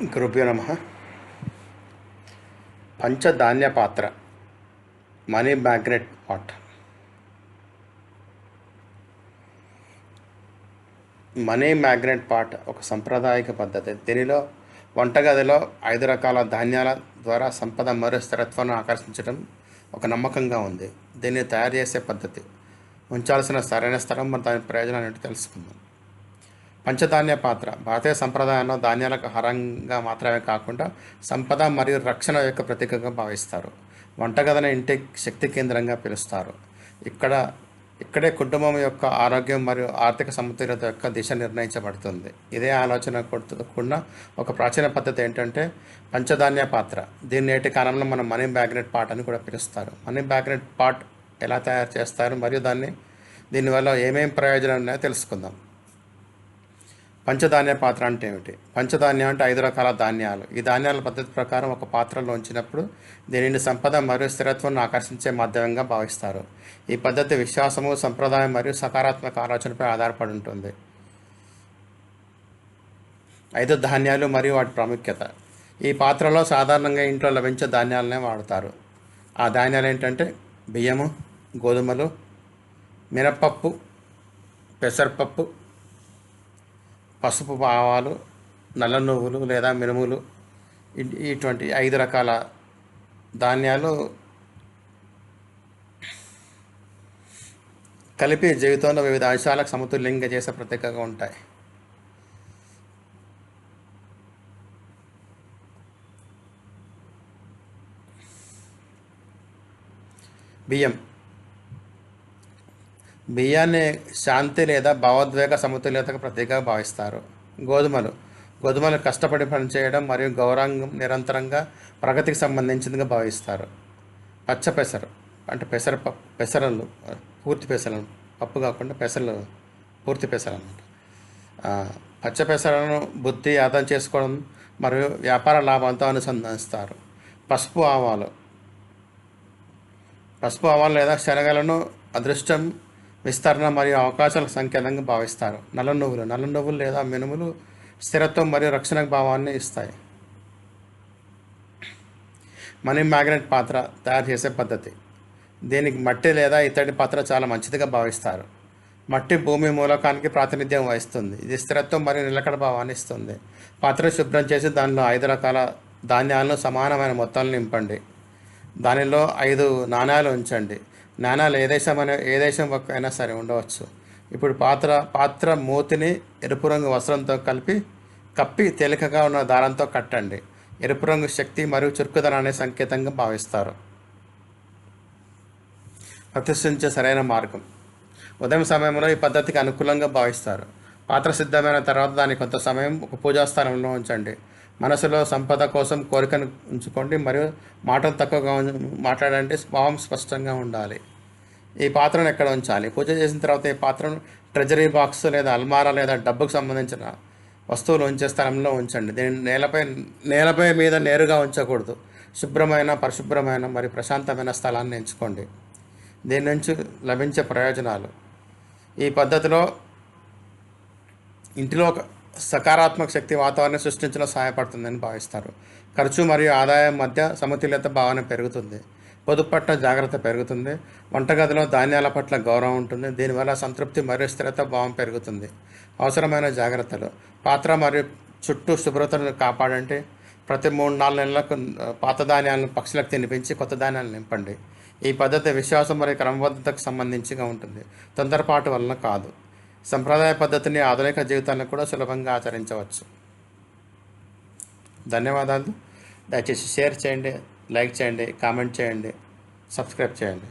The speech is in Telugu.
గురుభ్యో నమ. పంచధాన్య పాత్ర, money magnet pot. Money magnet pot ఒక సాంప్రదాయిక పద్ధతి. దీనిలో వంటగదిలో 5 రకాల ధాన్యాల ద్వారా సంపద మరియు స్థిరత్వాన్ని ఆకర్షించడం ఒక నమ్మకంగా ఉంది. దీన్ని తయారు చేసే పద్ధతి, ఉంచాల్సిన సరైన స్థలం మరియు దాని ప్రయోజనాలు ఏంటో తెలుసుకుందాం. పంచధాన్య పాత్ర భారతీయ సంప్రదాయంలో ధాన్యాలకు ఆహారంగా మాత్రమే కాకుండా సంపద మరియు రక్షణ యొక్క ప్రతీకగా భావిస్తారు. వంటగదిని ఇంటి శక్తి కేంద్రంగా పిలుస్తారు. ఇక్కడే కుటుంబం యొక్క ఆరోగ్యం మరియు ఆర్థిక సమతుల్యత యొక్క దిశ నిర్ణయించబడుతుంది. ఇదే ఆలోచన కూడిన ఒక ప్రాచీన పద్ధతి ఏంటంటే పంచధాన్య పాత్ర. దీన్ని నేటి కాలంలో మనం మనీ మ్యాగ్నెట్ పాట్ అని కూడా పిలుస్తారు. మనీ మ్యాగ్నెట్ పాట్ ఎలా తయారు చేస్తారు మరియు దీనివల్ల ఏమేమి ప్రయోజనాలు ఉన్నాయో తెలుసుకుందాం. పంచధాన్య పాత్ర అంటే ఏమిటి? పంచధాన్యం అంటే 5 రకాల ధాన్యాలు. ఈ ధాన్యాల పద్ధతి ప్రకారం ఒక పాత్రలో ఉంచినప్పుడు దీనిని సంపద మరియు స్థిరత్వాన్ని ఆకర్షించే మాధ్యమంగా భావిస్తారు. ఈ పద్ధతి విశ్వాసము, సంప్రదాయం మరియు సకారాత్మక ఆలోచనపై ఆధారపడి ఉంటుంది. 5 ధాన్యాలు మరియు వాటి ప్రాముఖ్యత. ఈ పాత్రలో సాధారణంగా ఇంట్లో లభించే ధాన్యాలనే వాడతారు. ఆ ధాన్యాలు ఏంటంటే బియ్యము, గోధుమలు, మినపప్పు, పెసరపప్పు, పసుపు, ఆవాలు, నల్ల నువ్వులు లేదా మినుములు. ఇటువంటి 5 రకాల ధాన్యాలు కలిపి జీవితంలో వివిధ అంశాలకు సమతుల్యంగా చేసే ప్రత్యేకంగా ఉంటాయి. బియ్యాన్ని శాంతి లేదా భావోద్వేగ సమతుల్యతకు ప్రతీకగా భావిస్తారు. గోధుమలు కష్టపడి పనిచేయడం మరియు గౌరవం, నిరంతరంగా ప్రగతికి సంబంధించిందిగా భావిస్తారు. పచ్చ పెసరు అంటే పెసరలు, పూర్తి పెసరలు, పప్పు కాకుండా పెసరలు, పూర్తి పెసరు అన్నమాట. పచ్చ పెసరలను బుద్ధి, అర్థం చేసుకోవడం మరియు వ్యాపార లాభంతో అనుసంధానిస్తారు. పసుపు ఆవాలు లేదా శనగలను అదృష్టం, విస్తరణ మరియు అవకాశాల సంకేతంగా భావిస్తారు. నల్ల నువ్వులు లేదా మినుములు స్థిరత్వం మరియు రక్షణ భావాన్ని ఇస్తాయి. మనీ మ్యాగ్నెట్ పాత్ర తయారు చేసే పద్ధతి. దీనికి మట్టి లేదా ఇత్తడి పాత్ర చాలా మంచిదిగా భావిస్తారు. మట్టి భూమి మూలకానికి ప్రాతినిధ్యం వహిస్తుంది. ఇది స్థిరత్వం మరియు నిలకడ భావాన్ని ఇస్తుంది. పాత్ర శుభ్రం చేసి దానిలో 5 రకాల ధాన్యాలను సమానమైన మొత్తాలను నింపండి. దానిలో 5 నాణ్యాలు ఉంచండి. నాణ్యాలు ఏ దేశం అయినా సరే ఉండవచ్చు. ఇప్పుడు పాత్ర మూతిని ఎరుపు రంగు వస్త్రంతో కప్పి తేలికగా ఉన్న దారంతో కట్టండి. ఎరుపు రంగు శక్తి మరియు చురుకుదనాన్ని సంకేతంగా భావిస్తారు. ప్రతిష్ఠించే సరైన మార్గం. ఉదయం సమయంలో ఈ పద్ధతికి అనుకూలంగా భావిస్తారు. పాత్ర సిద్ధమైన తర్వాత దాన్ని కొంత సమయం ఒక పూజాస్థానంలో ఉంచండి. మనసులో సంపద కోసం కోరికను ఉంచుకోండి మరియు మాటలు తక్కువగా మాట్లాడండి. భావం స్పష్టంగా ఉండాలి. ఈ పాత్రను ఎక్కడ ఉంచాలి? పూజ చేసిన తర్వాత ఈ పాత్రను ట్రెజరీ బాక్స్ లేదా అల్మారా లేదా డబ్బుకు సంబంధించిన వస్తువులు ఉంచే స్థలంలో ఉంచండి. దీన్ని నేలపై మీద నేరుగా ఉంచకూడదు. పరిశుభ్రమైన మరియు ప్రశాంతమైన స్థలాన్ని ఎంచుకోండి. దీని నుంచి లభించే ప్రయోజనాలు. ఈ పద్ధతిలో ఇంటిలో ఒక సకారాత్మక శక్తి వాతావరణం సృష్టించడం సహాయపడుతుందని భావిస్తారు. ఖర్చు మరియు ఆదాయం మధ్య సమతుల్యత భావన పెరుగుతుంది. పొదుపు పట్ల జాగ్రత్త పెరుగుతుంది. వంటగదిలో ధాన్యాల పట్ల గౌరవం ఉంటుంది. దీనివల్ల సంతృప్తి మరియు స్థిరత భావం పెరుగుతుంది. అవసరమైన జాగ్రత్తలు. పాత్ర మరియు చుట్టూ శుభ్రతను కాపాడండి. ప్రతి 3-4 నెలలకు పాత ధాన్యాలను పక్షులకు తినిపించి కొత్త ధాన్యాలను నింపండి. ఈ పద్ధతి విశ్వాసం మరియు క్రమబద్ధతకు సంబంధించిగా ఉంటుంది, తొందరపాటు వలన కాదు. సంప్రదాయ పద్ధతిని ఆధునిక జీవితాన్ని కూడా సులభంగా ఆచరించవచ్చు. ధన్యవాదాలు. దయచేసి షేర్ చేయండి, లైక్ చేయండి, కామెంట్ చేయండి, సబ్స్క్రైబ్ చేయండి.